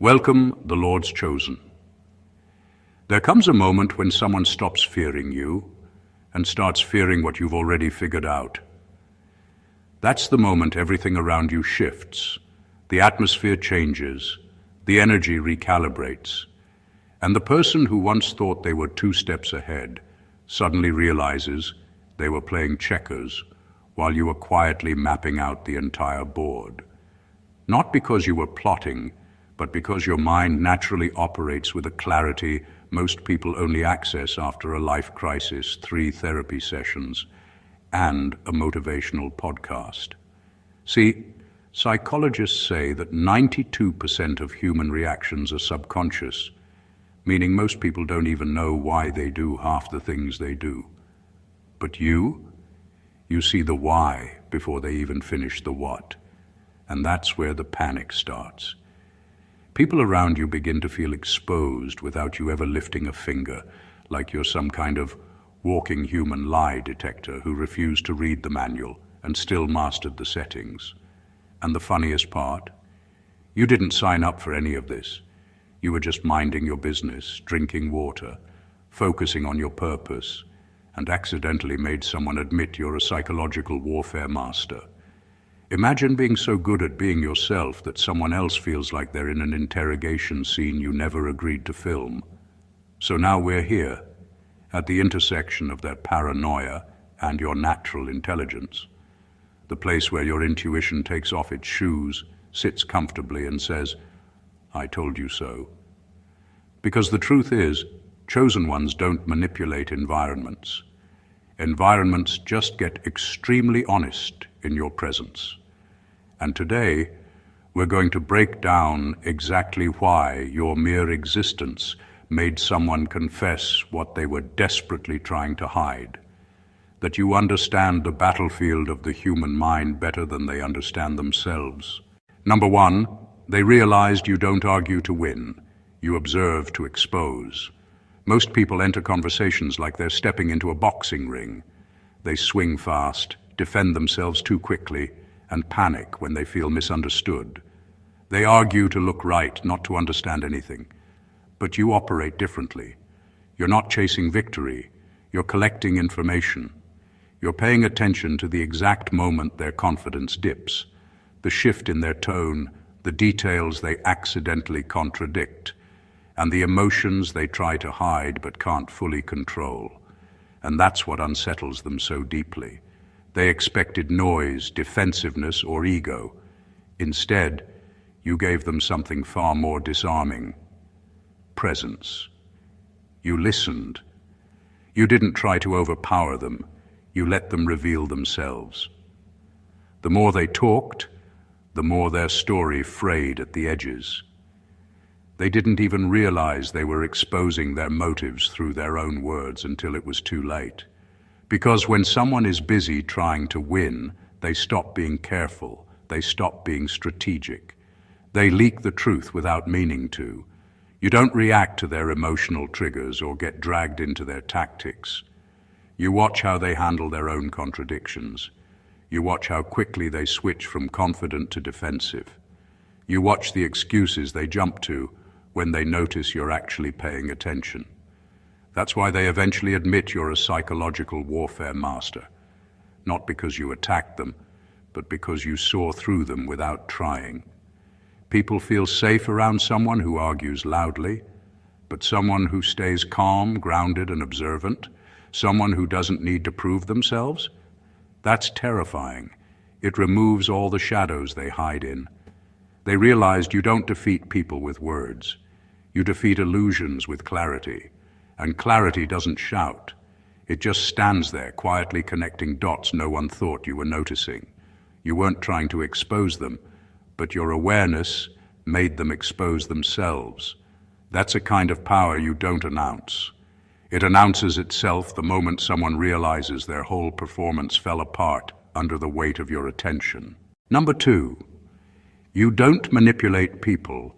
Welcome, the Lord's chosen. There comes a moment when someone stops fearing you and starts fearing what you've already figured out. That's the moment everything around you shifts, the atmosphere changes, the energy recalibrates, and the person who once thought they were 2 steps ahead suddenly realizes they were playing checkers while you were quietly mapping out the entire board. Not because you were plotting, but because your mind naturally operates with a clarity most people only access after a life crisis, 3 therapy sessions, and a motivational podcast. See, psychologists say that 92% of human reactions are subconscious, meaning most people don't even know why they do half the things they do. But you see the why before they even finish the what, and that's where the panic starts. People around you begin to feel exposed without you ever lifting a finger, like you're some kind of walking human lie detector who refused to read the manual and still mastered the settings. And the funniest part? You didn't sign up for any of this. You were just minding your business, drinking water, focusing on your purpose, and accidentally made someone admit you're a psychological warfare master. Imagine being so good at being yourself that someone else feels like they're in an interrogation scene you never agreed to film. So now we're here, at the intersection of their paranoia and your natural intelligence, the place where your intuition takes off its shoes, sits comfortably and says, "I told you so." Because the truth is, chosen ones don't manipulate environments. Environments just get extremely honest in your presence. And today, we're going to break down exactly why your mere existence made someone confess what they were desperately trying to hide. That you understand the battlefield of the human mind better than they understand themselves. Number 1, they realized you don't argue to win. You observe to expose. Most people enter conversations like they're stepping into a boxing ring. They swing fast, defend themselves too quickly, and panic when they feel misunderstood. They argue to look right, not to understand anything. But you operate differently. You're not chasing victory. You're collecting information. You're paying attention to the exact moment their confidence dips, the shift in their tone, the details they accidentally contradict, and the emotions they try to hide but can't fully control. And that's what unsettles them so deeply. They expected noise, defensiveness, or ego. Instead, you gave them something far more disarming: presence. You listened. You didn't try to overpower them. You let them reveal themselves. The more they talked, the more their story frayed at the edges. They didn't even realize they were exposing their motives through their own words until it was too late. Because when someone is busy trying to win, they stop being careful, they stop being strategic. They leak the truth without meaning to. You don't react to their emotional triggers or get dragged into their tactics. You watch how they handle their own contradictions. You watch how quickly they switch from confident to defensive. You watch the excuses they jump to when they notice you're actually paying attention. That's why they eventually admit you're a psychological warfare master. Not because you attacked them, but because you saw through them without trying. People feel safe around someone who argues loudly, but someone who stays calm, grounded, and observant, someone who doesn't need to prove themselves, that's terrifying. It removes all the shadows they hide in. They realized you don't defeat people with words. You defeat illusions with clarity. And clarity doesn't shout. It just stands there, quietly connecting dots no one thought you were noticing. You weren't trying to expose them, but your awareness made them expose themselves. That's a kind of power you don't announce. It announces itself the moment someone realizes their whole performance fell apart under the weight of your attention. Number 2, you don't manipulate people.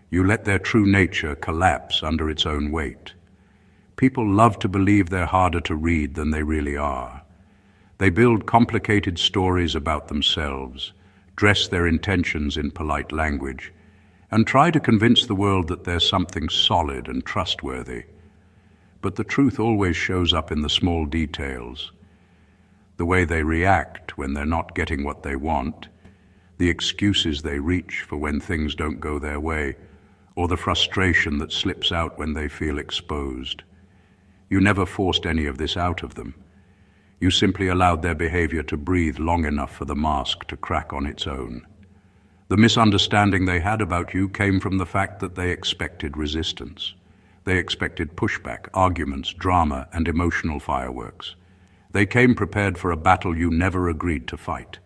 You let their true nature collapse under its own weight. People love to believe they're harder to read than they really are. They build complicated stories about themselves, dress their intentions in polite language, and try to convince the world that they're something solid and trustworthy. But the truth always shows up in the small details. The way they react when they're not getting what they want, the excuses they reach for when things don't go their way, or the frustration that slips out when they feel exposed. You never forced any of this out of them. You simply allowed their behavior to breathe long enough for the mask to crack on its own. The misunderstanding they had about you came from the fact that they expected resistance. They expected pushback, arguments, drama, and emotional fireworks. They came prepared for a battle you never agreed to fight.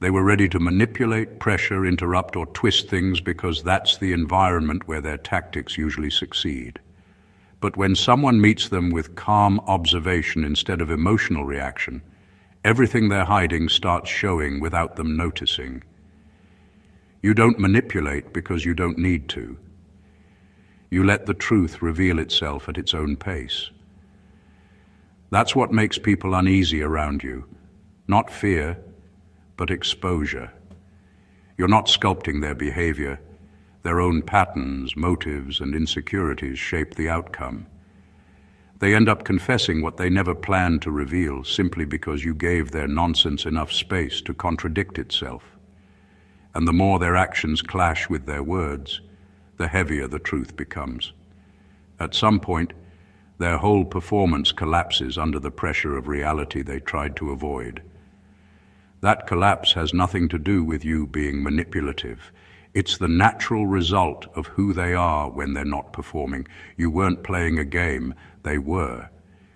They were ready to manipulate, pressure, interrupt, or twist things because that's the environment where their tactics usually succeed. But when someone meets them with calm observation instead of emotional reaction, everything they're hiding starts showing without them noticing. You don't manipulate because you don't need to. You let the truth reveal itself at its own pace. That's what makes people uneasy around you. Not fear, but exposure. You're not sculpting their behavior. Their own patterns, motives, and insecurities shape the outcome. They end up confessing what they never planned to reveal simply because you gave their nonsense enough space to contradict itself. And the more their actions clash with their words, the heavier the truth becomes. At some point, their whole performance collapses under the pressure of reality they tried to avoid. That collapse has nothing to do with you being manipulative. It's the natural result of who they are when they're not performing. You weren't playing a game, they were.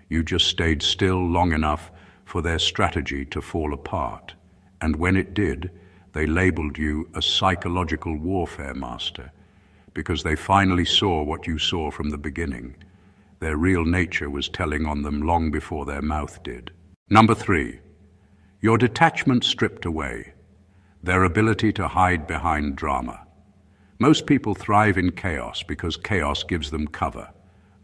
You just stayed still long enough for their strategy to fall apart. And when it did, they labeled you a psychological warfare master, because they finally saw what you saw from the beginning. Their real nature was telling on them long before their mouth did. Number 3, your detachment stripped away, their ability to hide behind drama. Most people thrive in chaos because chaos gives them cover.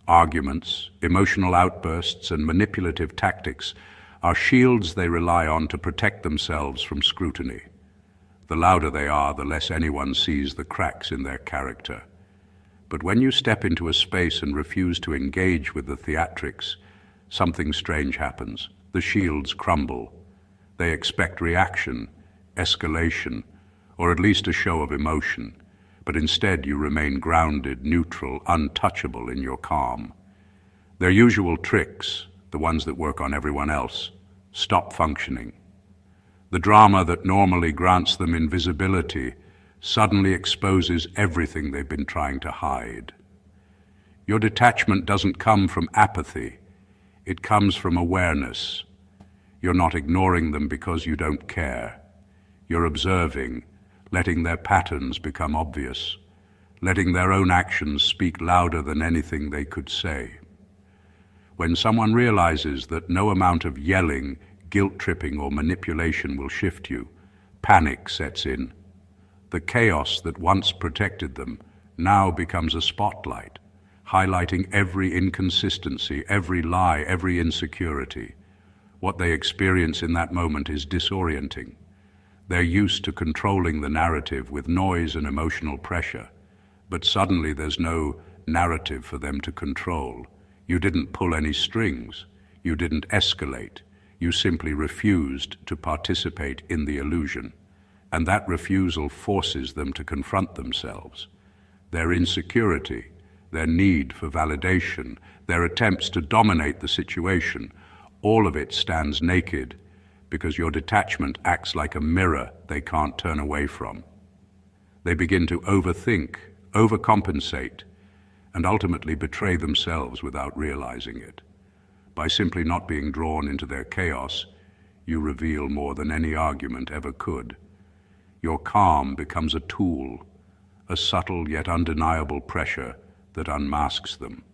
Arguments, emotional outbursts, and manipulative tactics are shields they rely on to protect themselves from scrutiny. The louder they are, the less anyone sees the cracks in their character. But when you step into a space and refuse to engage with the theatrics, something strange happens. The shields crumble. They expect reaction, escalation, or at least a show of emotion, but instead you remain grounded, neutral, untouchable in your calm. Their usual tricks, the ones that work on everyone else, stop functioning. The drama that normally grants them invisibility suddenly exposes everything they've been trying to hide. Your detachment doesn't come from apathy. It comes from awareness. You're not ignoring them because you don't care. You're observing, letting their patterns become obvious, letting their own actions speak louder than anything they could say. When someone realizes that no amount of yelling, guilt-tripping, or manipulation will shift you, panic sets in. The chaos that once protected them now becomes a spotlight, highlighting every inconsistency, every lie, every insecurity. What they experience in that moment is disorienting. They're used to controlling the narrative with noise and emotional pressure, but suddenly there's no narrative for them to control. You didn't pull any strings. You didn't escalate. You simply refused to participate in the illusion. And that refusal forces them to confront themselves. Their insecurity, their need for validation, their attempts to dominate the situation, all of it stands naked because your detachment acts like a mirror they can't turn away from. They begin to overthink, overcompensate, and ultimately betray themselves without realizing it. By simply not being drawn into their chaos, you reveal more than any argument ever could. Your calm becomes a tool, a subtle yet undeniable pressure that unmasks them.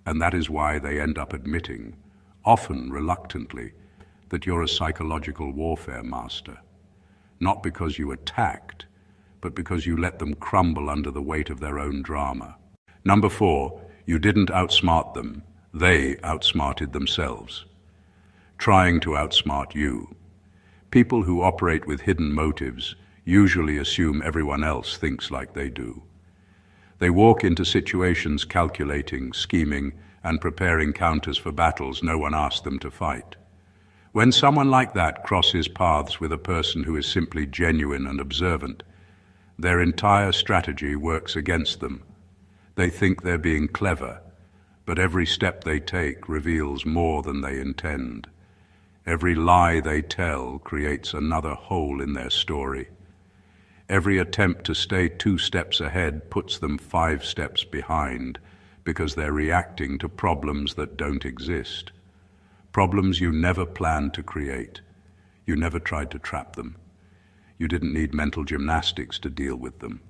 And that is why they end up admitting, often reluctantly, that you're a psychological warfare master. Not because you attacked, but because you let them crumble under the weight of their own drama. Number 4, you didn't outsmart them. They outsmarted themselves, trying to outsmart you. People who operate with hidden motives usually assume everyone else thinks like they do. They walk into situations calculating, scheming, and preparing counters for battles no one asked them to fight. When someone like that crosses paths with a person who is simply genuine and observant, their entire strategy works against them. They think they're being clever, but every step they take reveals more than they intend. Every lie they tell creates another hole in their story. Every attempt to stay 2 steps ahead puts them 5 steps behind, because they're reacting to problems that don't exist. Problems you never planned to create. You never tried to trap them. You didn't need mental gymnastics to deal with them.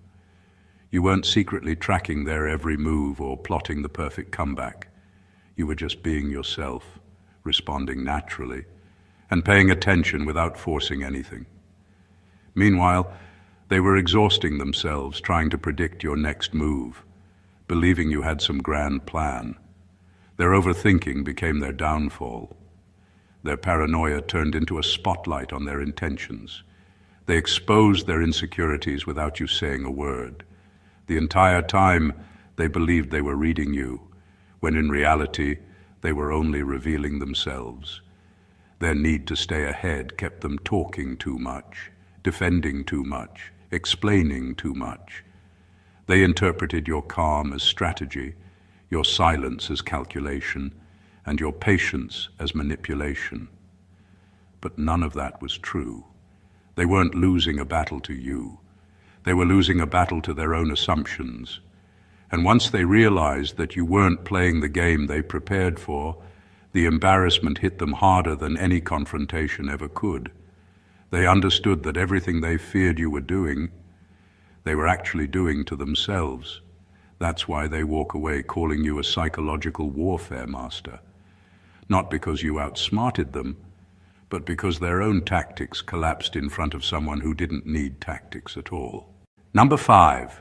You weren't secretly tracking their every move or plotting the perfect comeback. You were just being yourself, responding naturally, and paying attention without forcing anything. Meanwhile, they were exhausting themselves trying to predict your next move, believing you had some grand plan. Their overthinking became their downfall. Their paranoia turned into a spotlight on their intentions. They exposed their insecurities without you saying a word. The entire time, they believed they were reading you, when in reality, they were only revealing themselves. Their need to stay ahead kept them talking too much, defending too much, explaining too much. They interpreted your calm as strategy, your silence as calculation, and your patience as manipulation. But none of that was true. They weren't losing a battle to you. They were losing a battle to their own assumptions. And once they realized that you weren't playing the game they prepared for, the embarrassment hit them harder than any confrontation ever could. They understood that everything they feared you were doing, they were actually doing to themselves. That's why they walk away calling you a psychological warfare master. Not because you outsmarted them, but because their own tactics collapsed in front of someone who didn't need tactics at all. Number 5,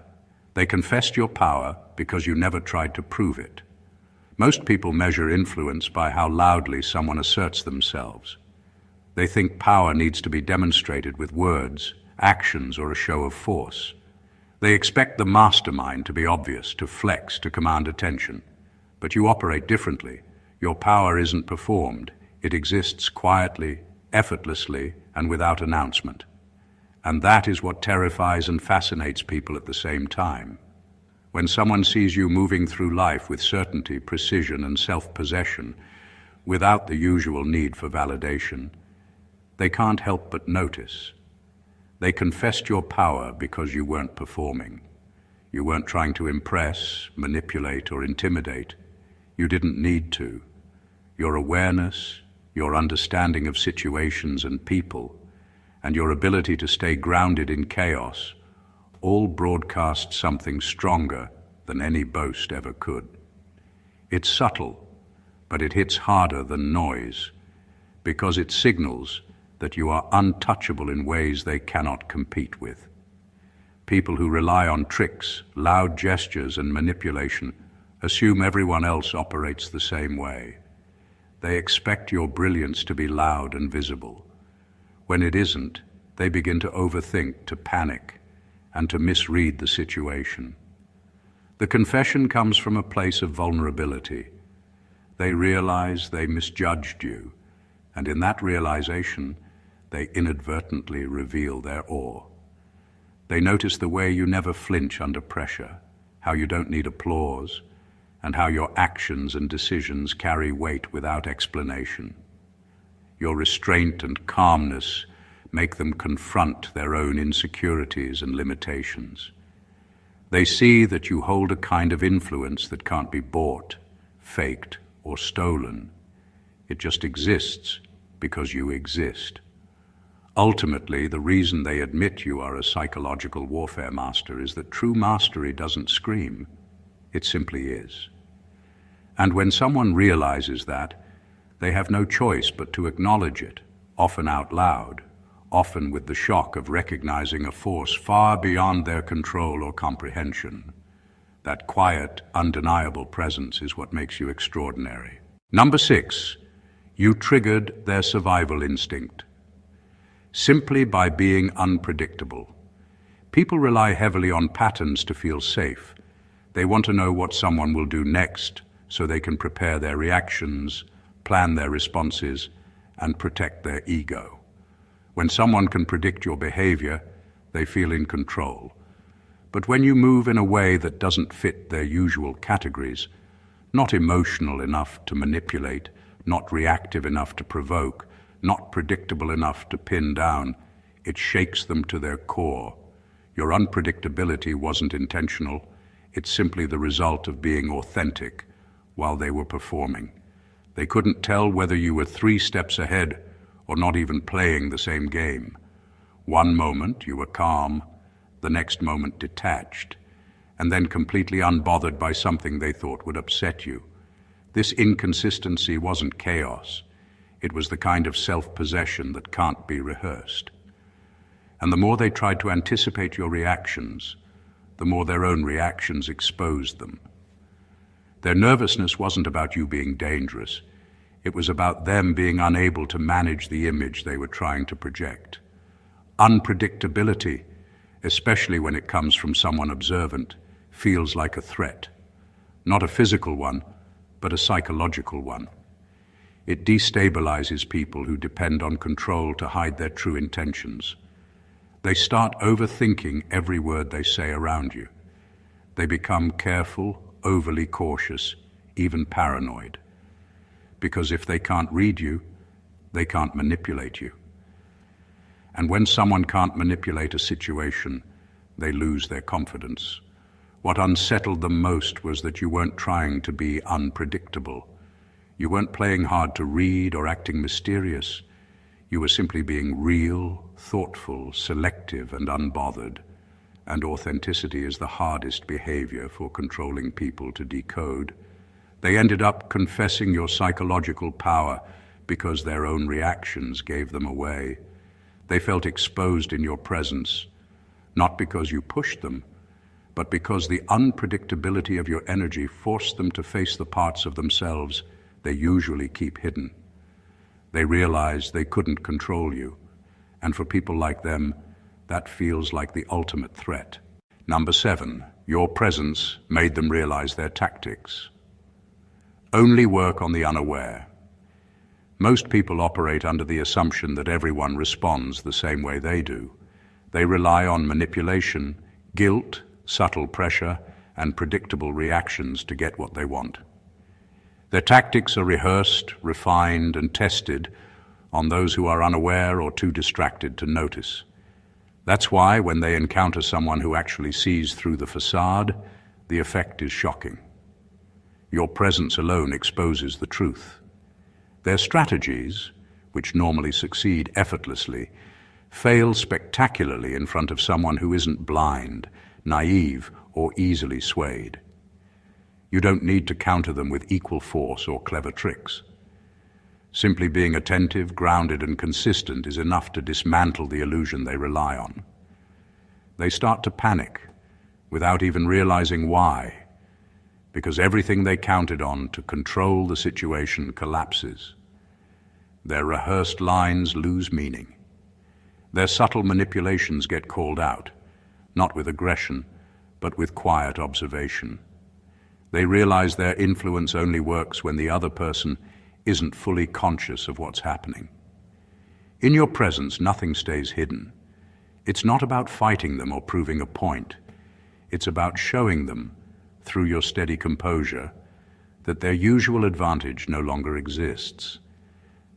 they confessed your power because you never tried to prove it. Most people measure influence by how loudly someone asserts themselves. They think power needs to be demonstrated with words, actions, or a show of force. They expect the mastermind to be obvious, to flex, to command attention. But you operate differently. Your power isn't performed. It exists quietly, effortlessly, and without announcement. And that is what terrifies and fascinates people at the same time. When someone sees you moving through life with certainty, precision, and self-possession, without the usual need for validation, they can't help but notice. They confessed your power because you weren't performing. You weren't trying to impress, manipulate, or intimidate. You didn't need to. Your awareness, your understanding of situations and people, and your ability to stay grounded in chaos all broadcast something stronger than any boast ever could. It's subtle, but it hits harder than noise, because it signals that you are untouchable in ways they cannot compete with. People who rely on tricks, loud gestures, and manipulation assume everyone else operates the same way. They expect your brilliance to be loud and visible. When it isn't, they begin to overthink, to panic, and to misread the situation. The confession comes from a place of vulnerability. They realize they misjudged you, and in that realization, they inadvertently reveal their awe. They notice the way you never flinch under pressure, how you don't need applause, and how your actions and decisions carry weight without explanation. Your restraint and calmness make them confront their own insecurities and limitations. They see that you hold a kind of influence that can't be bought, faked, or stolen. It just exists because you exist. Ultimately, the reason they admit you are a psychological warfare master is that true mastery doesn't scream. It simply is. And when someone realizes that, they have no choice but to acknowledge it, often out loud, often with the shock of recognizing a force far beyond their control or comprehension. That quiet, undeniable presence is what makes you extraordinary. Number 6, you triggered their survival instinct. Simply by being unpredictable. People rely heavily on patterns to feel safe, They want to know what someone will do next so they can prepare their reactions, plan their responses, and protect their ego. When someone can predict your behavior, they feel in control. But when you move in a way that doesn't fit their usual categories, not emotional enough to manipulate, not reactive enough to provoke, not predictable enough to pin down, it shakes them to their core. Your unpredictability wasn't intentional. It's simply the result of being authentic while they were performing. They couldn't tell whether you were 3 steps ahead or not even playing the same game. One moment you were calm, the next moment detached, and then completely unbothered by something they thought would upset you. This inconsistency wasn't chaos. It was the kind of self-possession that can't be rehearsed. And the more they tried to anticipate your reactions, the more their own reactions exposed them. Their nervousness wasn't about you being dangerous. It was about them being unable to manage the image they were trying to project. Unpredictability, especially when it comes from someone observant, feels like a threat. Not a physical one, but a psychological one. It destabilizes people who depend on control to hide their true intentions. They start overthinking every word they say around you. They become careful, overly cautious, even paranoid. Because if they can't read you, they can't manipulate you. And when someone can't manipulate a situation, they lose their confidence. What unsettled them most was that you weren't trying to be unpredictable. You weren't playing hard to read or acting mysterious. You were simply being real, thoughtful, selective, and unbothered. And authenticity is the hardest behavior for controlling people to decode. They ended up confessing your psychological power because their own reactions gave them away. They felt exposed in your presence, not because you pushed them, but because the unpredictability of your energy forced them to face the parts of themselves they usually keep hidden. They realized they couldn't control you, and for people like them, that feels like the ultimate threat. Number 7, your presence made them realize their tactics. Only work on the unaware. Most people operate under the assumption that everyone responds the same way they do. They rely on manipulation, guilt, subtle pressure, and predictable reactions to get what they want. Their tactics are rehearsed, refined, and tested on those who are unaware or too distracted to notice. That's why when they encounter someone who actually sees through the facade, the effect is shocking. Your presence alone exposes the truth. Their strategies, which normally succeed effortlessly, fail spectacularly in front of someone who isn't blind, naive, or easily swayed. You don't need to counter them with equal force or clever tricks. Simply being attentive, grounded, and consistent is enough to dismantle the illusion they rely on. They start to panic without even realizing why, because everything they counted on to control the situation collapses. Their rehearsed lines lose meaning. Their subtle manipulations get called out, not with aggression, but with quiet observation. They realize their influence only works when the other person isn't fully conscious of what's happening. In your presence, nothing stays hidden. It's not about fighting them or proving a point. It's about showing them, through your steady composure, that their usual advantage no longer exists.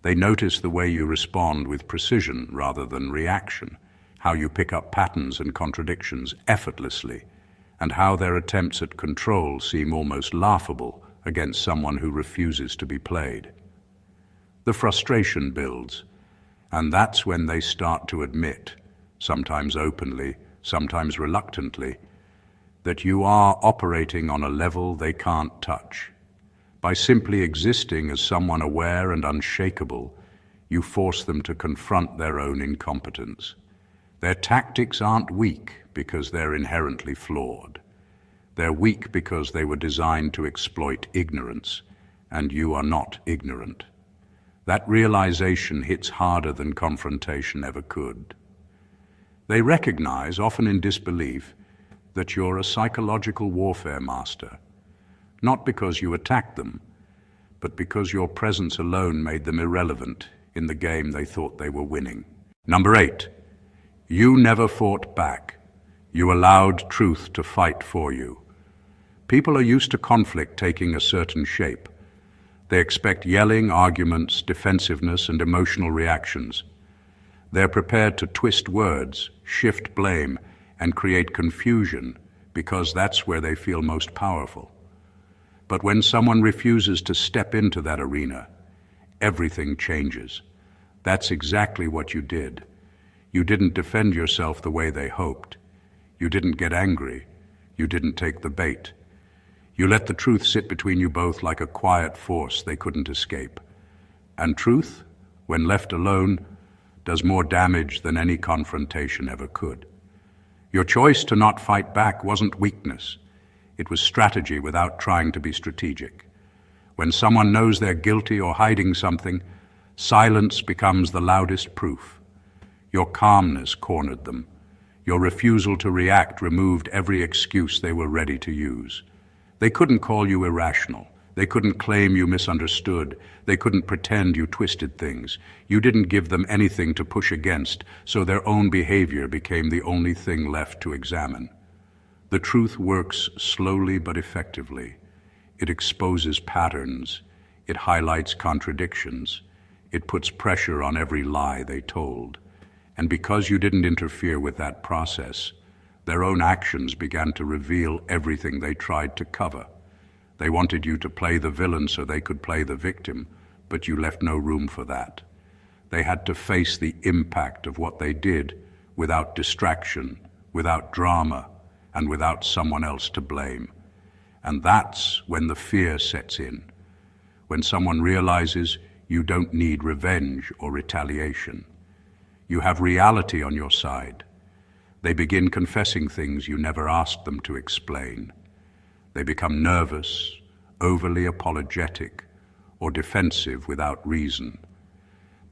They notice the way you respond with precision rather than reaction, how you pick up patterns and contradictions effortlessly, and how their attempts at control seem almost laughable against someone who refuses to be played. The frustration builds, and that's when they start to admit, sometimes openly, sometimes reluctantly, that you are operating on a level they can't touch. By simply existing as someone aware and unshakable, you force them to confront their own incompetence. Their tactics aren't weak because they're inherently flawed. They're weak because they were designed to exploit ignorance, and you are not ignorant. That realization hits harder than confrontation ever could. They recognize, often in disbelief, that you're a psychological warfare master, not because you attacked them, but because your presence alone made them irrelevant in the game they thought they were winning. Number 8, you never fought back. You allowed truth to fight for you. People are used to conflict taking a certain shape. They expect yelling, arguments, defensiveness, and emotional reactions. They're prepared to twist words, shift blame, and create confusion because that's where they feel most powerful. But when someone refuses to step into that arena, everything changes. That's exactly what you did. You didn't defend yourself the way they hoped. You didn't get angry. You didn't take the bait. You let the truth sit between you both like a quiet force they couldn't escape. And truth, when left alone, does more damage than any confrontation ever could. Your choice to not fight back wasn't weakness. It was strategy without trying to be strategic. When someone knows they're guilty or hiding something, silence becomes the loudest proof. Your calmness cornered them. Your refusal to react removed every excuse they were ready to use. They couldn't call you irrational. They couldn't claim you misunderstood. They couldn't pretend you twisted things. You didn't give them anything to push against, so their own behavior became the only thing left to examine. The truth works slowly but effectively. It exposes patterns. It highlights contradictions. It puts pressure on every lie they told. And because you didn't interfere with that process, their own actions began to reveal everything they tried to cover. They wanted you to play the villain so they could play the victim, but you left no room for that. They had to face the impact of what they did without distraction, without drama, and without someone else to blame. And that's when the fear sets in, when someone realizes you don't need revenge or retaliation. You have reality on your side. They begin confessing things you never asked them to explain. They become nervous, overly apologetic, or defensive without reason.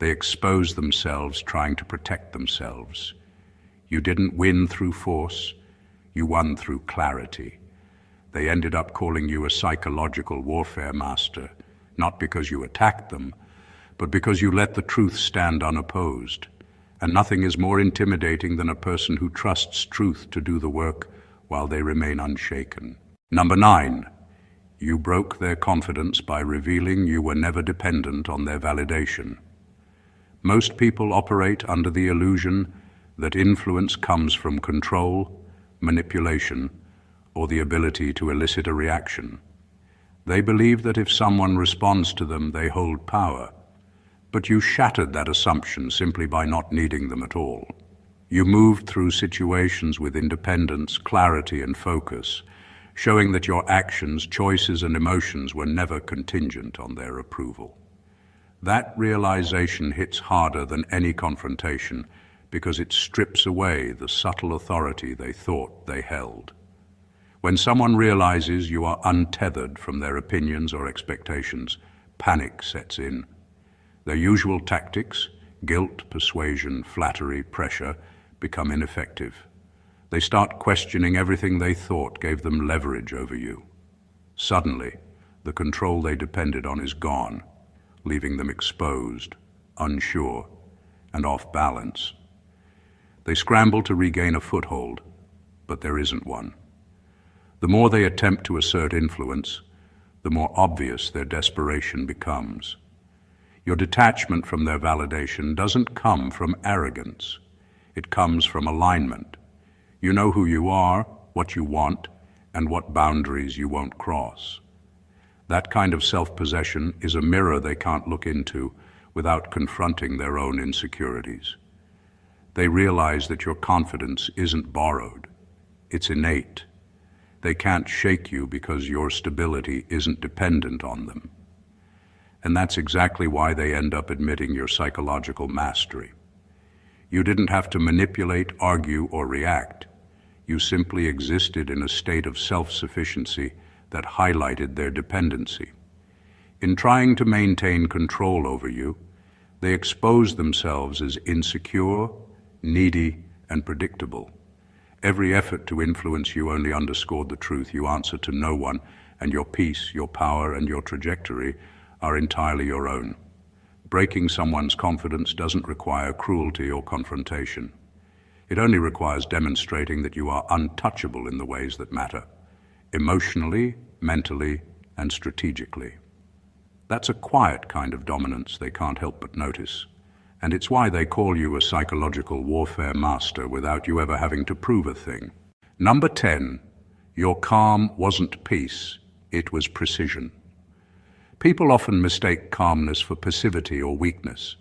They expose themselves trying to protect themselves. You didn't win through force, you won through clarity. They ended up calling you a psychological warfare master, not because you attacked them, but because you let the truth stand unopposed. And nothing is more intimidating than a person who trusts truth to do the work while they remain unshaken. Number 9, you broke their confidence by revealing you were never dependent on their validation. Most people operate under the illusion that influence comes from control, manipulation, or the ability to elicit a reaction. They believe that if someone responds to them, they hold power. But you shattered that assumption simply by not needing them at all. You moved through situations with independence, clarity, and focus, showing that your actions, choices, and emotions were never contingent on their approval. That realization hits harder than any confrontation because it strips away the subtle authority they thought they held. When someone realizes you are untethered from their opinions or expectations, panic sets in. Their usual tactics, guilt, persuasion, flattery, pressure, become ineffective. They start questioning everything they thought gave them leverage over you. Suddenly, the control they depended on is gone, leaving them exposed, unsure, and off balance. They scramble to regain a foothold, but there isn't one. The more they attempt to assert influence, the more obvious their desperation becomes. Your detachment from their validation doesn't come from arrogance. It comes from alignment. You know who you are, what you want, and what boundaries you won't cross. That kind of self-possession is a mirror they can't look into without confronting their own insecurities. They realize that your confidence isn't borrowed. It's innate. They can't shake you because your stability isn't dependent on them. And that's exactly why they end up admitting your psychological mastery. You didn't have to manipulate, argue, or react. You simply existed in a state of self-sufficiency that highlighted their dependency. In trying to maintain control over you, they exposed themselves as insecure, needy, and predictable. Every effort to influence you only underscored the truth. You answer to no one, and your peace, your power, and your trajectory are entirely your own. Breaking someone's confidence doesn't require cruelty or confrontation. It only requires demonstrating that you are untouchable in the ways that matter, emotionally, mentally, and strategically. That's a quiet kind of dominance they can't help but notice, and it's why they call you a psychological warfare master without you ever having to prove a thing. Number 10, your calm wasn't peace, it was precision. People often mistake calmness for passivity or weakness.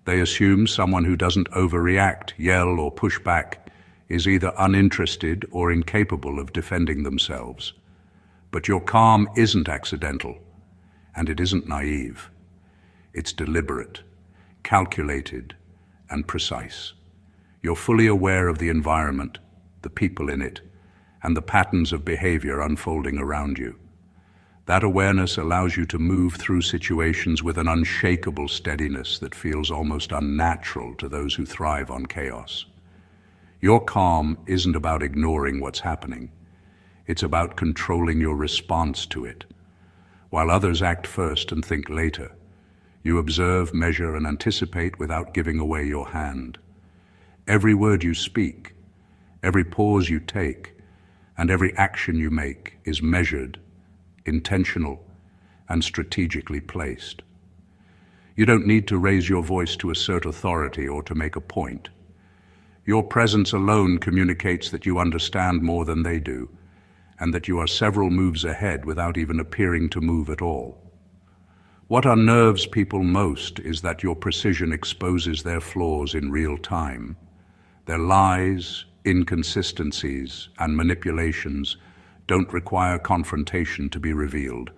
They assume someone who doesn't overreact, yell, or push back is either uninterested or incapable of defending themselves. But your calm isn't accidental, and it isn't naive. It's deliberate, calculated, and precise. You're fully aware of the environment, the people in it, and the patterns of behavior unfolding around you. That awareness allows you to move through situations with an unshakable steadiness that feels almost unnatural to those who thrive on chaos. Your calm isn't about ignoring what's happening. It's about controlling your response to it. While others act first and think later, you observe, measure, and anticipate without giving away your hand. Every word you speak, every pause you take, and every action you make is measured, intentional, and strategically placed. You don't need to raise your voice to assert authority or to make a point. Your presence alone communicates that you understand more than they do, and that you are several moves ahead without even appearing to move at all. What unnerves people most is that your precision exposes their flaws in real time. Their lies, inconsistencies, and manipulations don't require confrontation to be revealed.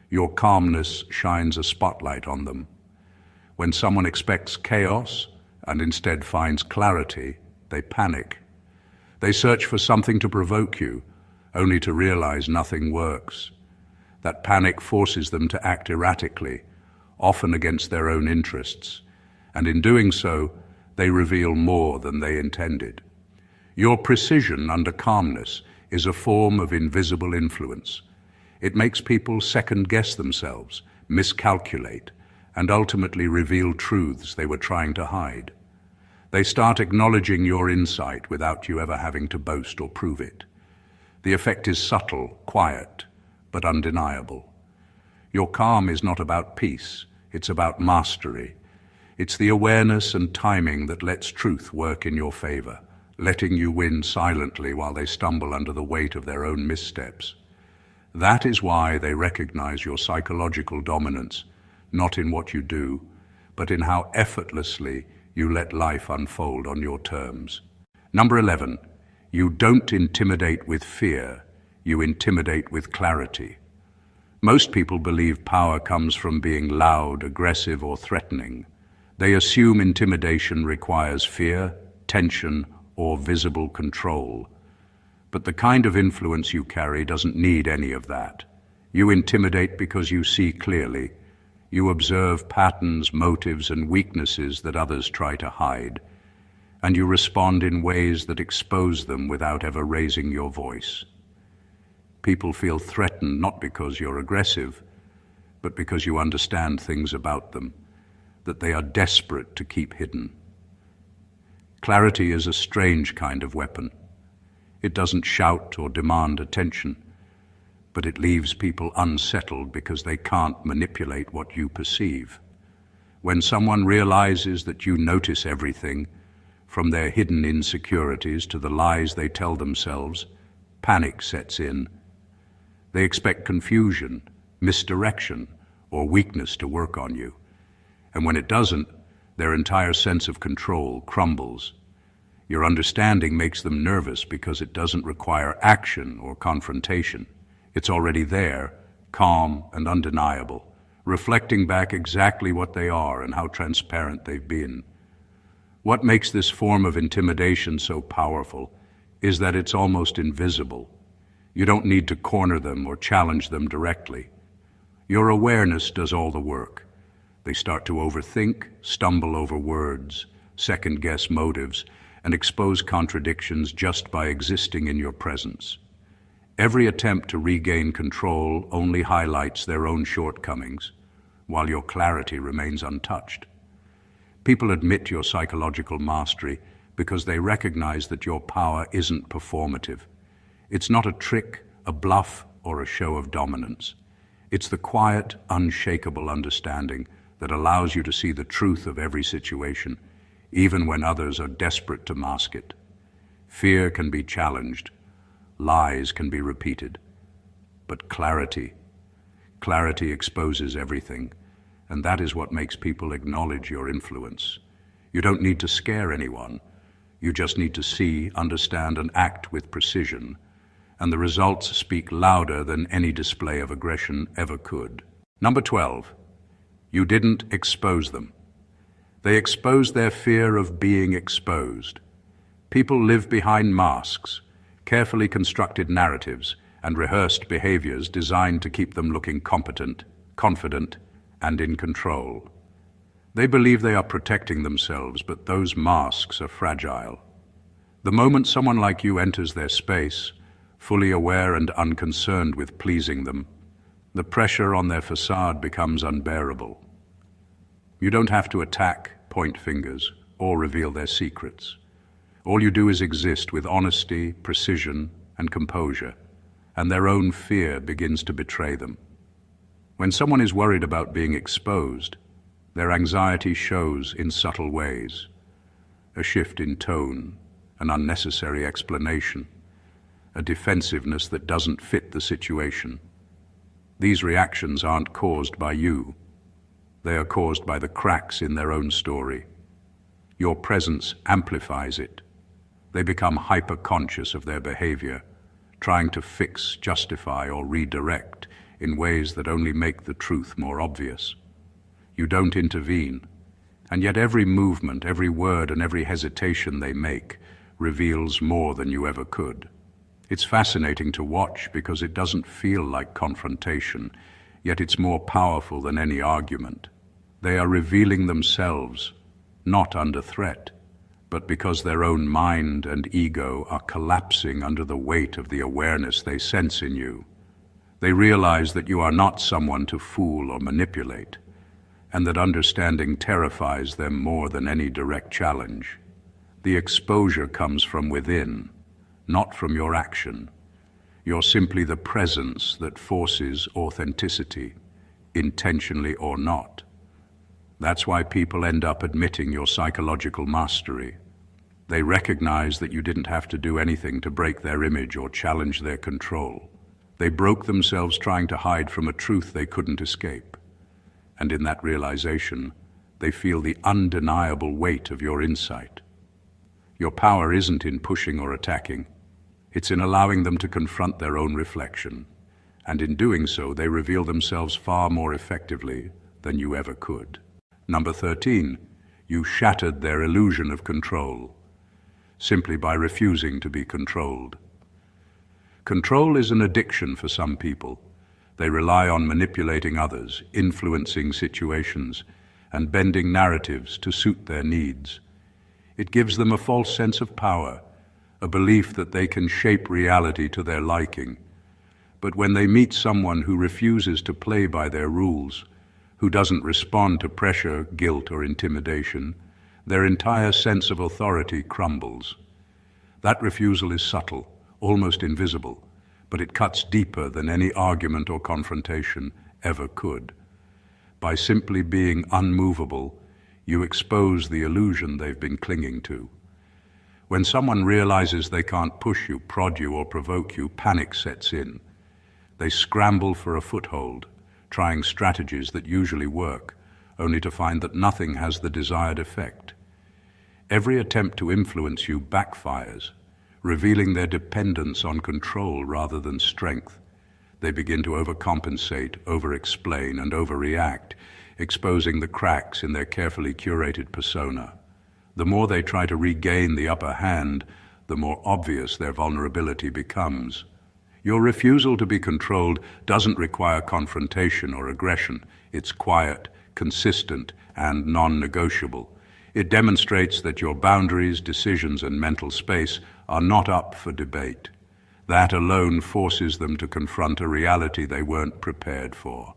Your calmness shines a spotlight on them. When someone expects chaos and instead finds clarity, they panic. They search for something to provoke you, only to realize nothing works. That panic forces them to act erratically, often against their own interests, and in doing so, they reveal more than they intended. Your precision under calmness is a form of invisible influence. It makes people second-guess themselves, miscalculate, and ultimately reveal truths they were trying to hide. They start acknowledging your insight without you ever having to boast or prove it. The effect is subtle, quiet, but undeniable. Your calm is not about peace, it's about mastery. It's the awareness and timing that lets truth work in your favor, letting you win silently while they stumble under the weight of their own missteps. That is why they recognize your psychological dominance, not in what you do, but in how effortlessly you let life unfold on your terms. Number 11, you don't intimidate with fear, you intimidate with clarity. Most people believe power comes from being loud, aggressive, or threatening. They assume intimidation requires fear, tension, or visible control. But the kind of influence you carry doesn't need any of that. You intimidate because you see clearly. You observe patterns, motives, and weaknesses that others try to hide. And you respond in ways that expose them without ever raising your voice. People feel threatened not because you're aggressive, but because you understand things about them, that they are desperate to keep hidden. Clarity is a strange kind of weapon. It doesn't shout or demand attention, but it leaves people unsettled because they can't manipulate what you perceive. When someone realizes that you notice everything, from their hidden insecurities to the lies they tell themselves, panic sets in. They expect confusion, misdirection, or weakness to work on you. And when it doesn't, their entire sense of control crumbles. Your understanding makes them nervous because it doesn't require action or confrontation. It's already there, calm and undeniable, reflecting back exactly what they are and how transparent they've been. What makes this form of intimidation so powerful is that it's almost invisible. You don't need to corner them or challenge them directly. Your awareness does all the work. They start to overthink, stumble over words, second-guess motives, and expose contradictions just by existing in your presence. Every attempt to regain control only highlights their own shortcomings, while your clarity remains untouched. People admit your psychological mastery because they recognize that your power isn't performative. It's not a trick, a bluff, or a show of dominance. It's the quiet, unshakable understanding that allows you to see the truth of every situation, even when others are desperate to mask it. Fear can be challenged, lies can be repeated, but clarity exposes everything, and that is what makes people acknowledge your influence. You don't need to scare anyone. You just need to see, understand, and act with precision, and the results speak louder than any display of aggression ever could. Number 12, you didn't expose them. They exposed their fear of being exposed. People live behind masks, carefully constructed narratives, and rehearsed behaviors designed to keep them looking competent, confident, and in control. They believe they are protecting themselves, but those masks are fragile. The moment someone like you enters their space, fully aware and unconcerned with pleasing them, the pressure on their facade becomes unbearable. You don't have to attack, point fingers, or reveal their secrets. All you do is exist with honesty, precision, and composure, and their own fear begins to betray them. When someone is worried about being exposed, their anxiety shows in subtle ways: a shift in tone, an unnecessary explanation, a defensiveness that doesn't fit the situation. These reactions aren't caused by you. They are caused by the cracks in their own story. Your presence amplifies it. They become hyper-conscious of their behavior, trying to fix, justify, or redirect in ways that only make the truth more obvious. You don't intervene, and yet every movement, every word, and every hesitation they make reveals more than you ever could. It's fascinating to watch because it doesn't feel like confrontation, yet it's more powerful than any argument. They are revealing themselves, not under threat, but because their own mind and ego are collapsing under the weight of the awareness they sense in you. They realize that you are not someone to fool or manipulate, and that understanding terrifies them more than any direct challenge. The exposure comes from within, not from your action. You're simply the presence that forces authenticity, intentionally or not. That's why people end up admitting your psychological mastery. They recognize that you didn't have to do anything to break their image or challenge their control. They broke themselves trying to hide from a truth they couldn't escape. And in that realization, they feel the undeniable weight of your insight. Your power isn't in pushing or attacking. It's in allowing them to confront their own reflection. And in doing so, they reveal themselves far more effectively than you ever could. Number 13, you shattered their illusion of control, simply by refusing to be controlled. Control is an addiction for some people. They rely on manipulating others, influencing situations, and bending narratives to suit their needs. It gives them a false sense of power, a belief that they can shape reality to their liking. But when they meet someone who refuses to play by their rules, who doesn't respond to pressure, guilt, or intimidation, their entire sense of authority crumbles. That refusal is subtle, almost invisible, but it cuts deeper than any argument or confrontation ever could. By simply being unmovable, you expose the illusion they've been clinging to. When someone realizes they can't push you, prod you, or provoke you, panic sets in. They scramble for a foothold, trying strategies that usually work, only to find that nothing has the desired effect. Every attempt to influence you backfires, revealing their dependence on control rather than strength. They begin to overcompensate, over-explain, and overreact, exposing the cracks in their carefully curated persona. The more they try to regain the upper hand, the more obvious their vulnerability becomes. Your refusal to be controlled doesn't require confrontation or aggression. It's quiet, consistent, and non-negotiable. It demonstrates that your boundaries, decisions, and mental space are not up for debate. That alone forces them to confront a reality they weren't prepared for.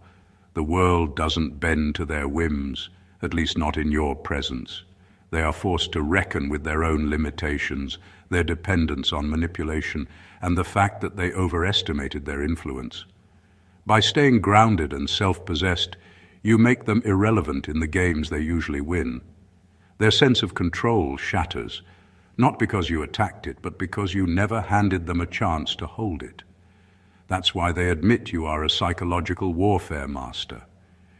The world doesn't bend to their whims, at least not in your presence. They are forced to reckon with their own limitations, their dependence on manipulation, and the fact that they overestimated their influence. By staying grounded and self-possessed, you make them irrelevant in the games they usually win. Their sense of control shatters, not because you attacked it, but because you never handed them a chance to hold it. That's why they admit you are a psychological warfare master.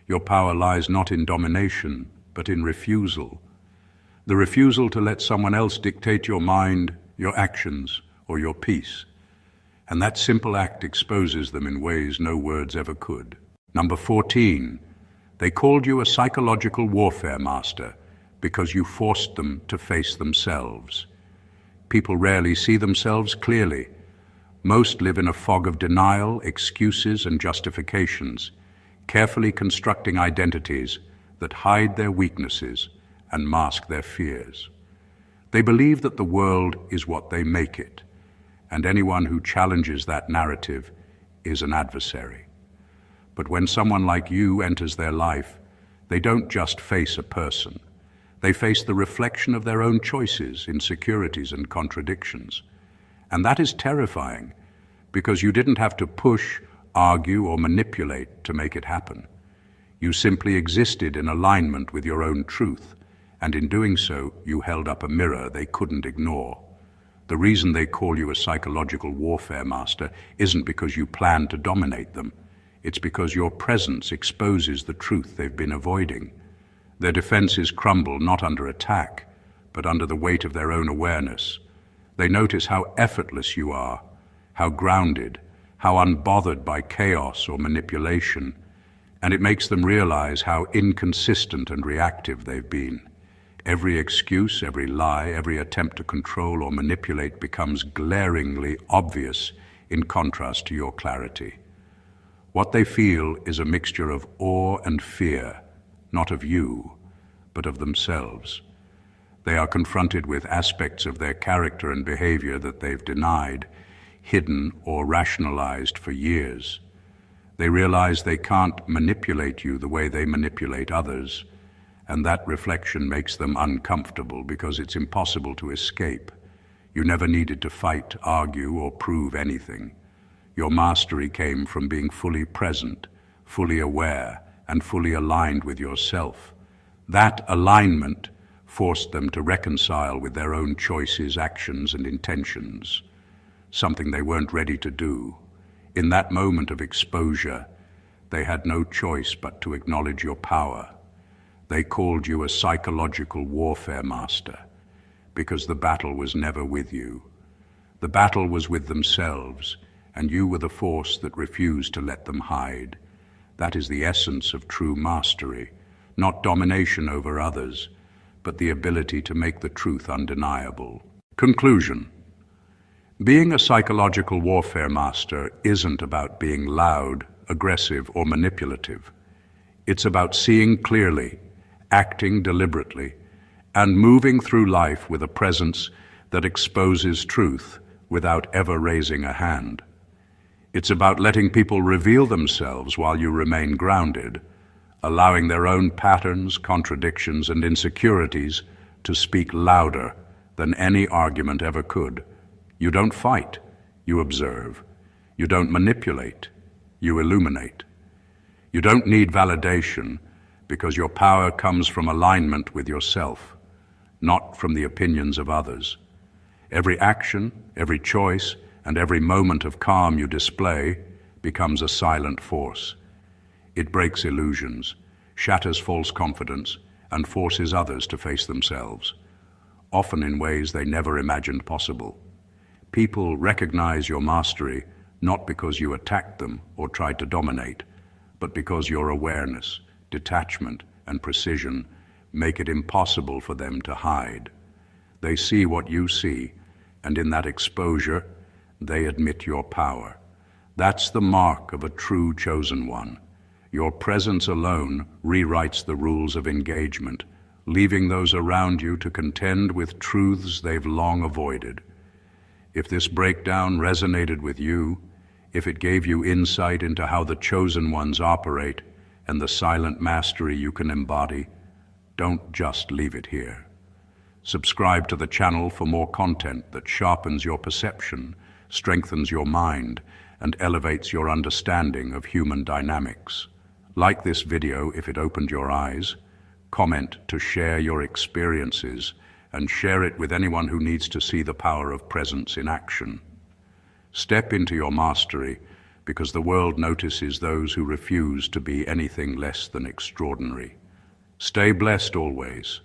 Your power lies not in domination, but in refusal. The refusal to let someone else dictate your mind, your actions, or your peace. And that simple act exposes them in ways no words ever could. Number 14, they called you a psychological warfare master because you forced them to face themselves. People rarely see themselves clearly. Most live in a fog of denial, excuses, and justifications, carefully constructing identities that hide their weaknesses and mask their fears. They believe that the world is what they make it, and anyone who challenges that narrative is an adversary. But when someone like you enters their life, they don't just face a person. They face the reflection of their own choices, insecurities, and contradictions. And that is terrifying, because you didn't have to push, argue, or manipulate to make it happen. You simply existed in alignment with your own truth, and in doing so, you held up a mirror they couldn't ignore. The reason they call you a psychological warfare master isn't because you plan to dominate them. It's because your presence exposes the truth they've been avoiding. Their defenses crumble not under attack, but under the weight of their own awareness. They notice how effortless you are, how grounded, how unbothered by chaos or manipulation, and it makes them realize how inconsistent and reactive they've been. Every excuse, every lie, every attempt to control or manipulate becomes glaringly obvious in contrast to your clarity. What they feel is a mixture of awe and fear, not of you, but of themselves. They are confronted with aspects of their character and behavior that they've denied, hidden, or rationalized for years. They realize they can't manipulate you the way they manipulate others, and that reflection makes them uncomfortable because it's impossible to escape. You never needed to fight, argue, or prove anything. Your mastery came from being fully present, fully aware, and fully aligned with yourself. That alignment forced them to reconcile with their own choices, actions, and intentions, something they weren't ready to do. In that moment of exposure, they had no choice but to acknowledge your power. They called you a psychological warfare master because the battle was never with you. The battle was with themselves, and you were the force that refused to let them hide. That is the essence of true mastery, not domination over others, but the ability to make the truth undeniable. Conclusion. Being a psychological warfare master isn't about being loud, aggressive, or manipulative. It's about seeing clearly, acting deliberately, and moving through life with a presence that exposes truth without ever raising a hand. It's about letting people reveal themselves while you remain grounded, allowing their own patterns, contradictions, and insecurities to speak louder than any argument ever could. You don't fight, you observe. You don't manipulate, you illuminate. You don't need validation because your power comes from alignment with yourself, not from the opinions of others. Every action, every choice, and every moment of calm you display becomes a silent force. It breaks illusions, shatters false confidence, and forces others to face themselves, often in ways they never imagined possible. People recognize your mastery not because you attacked them or tried to dominate, but because your awareness, detachment, and precision make it impossible for them to hide. They see what you see, and in that exposure, they admit your power. That's the mark of a true chosen one. Your presence alone rewrites the rules of engagement, leaving those around you to contend with truths they've long avoided. If this breakdown resonated with you, if it gave you insight into how the chosen ones operate and the silent mastery you can embody, don't just leave it here. Subscribe to the channel for more content that sharpens your perception, strengthens your mind, and elevates your understanding of human dynamics. Like this video if it opened your eyes, comment to share your experiences, and share it with anyone who needs to see the power of presence in action. Step into your mastery, because the world notices those who refuse to be anything less than extraordinary. Stay blessed always.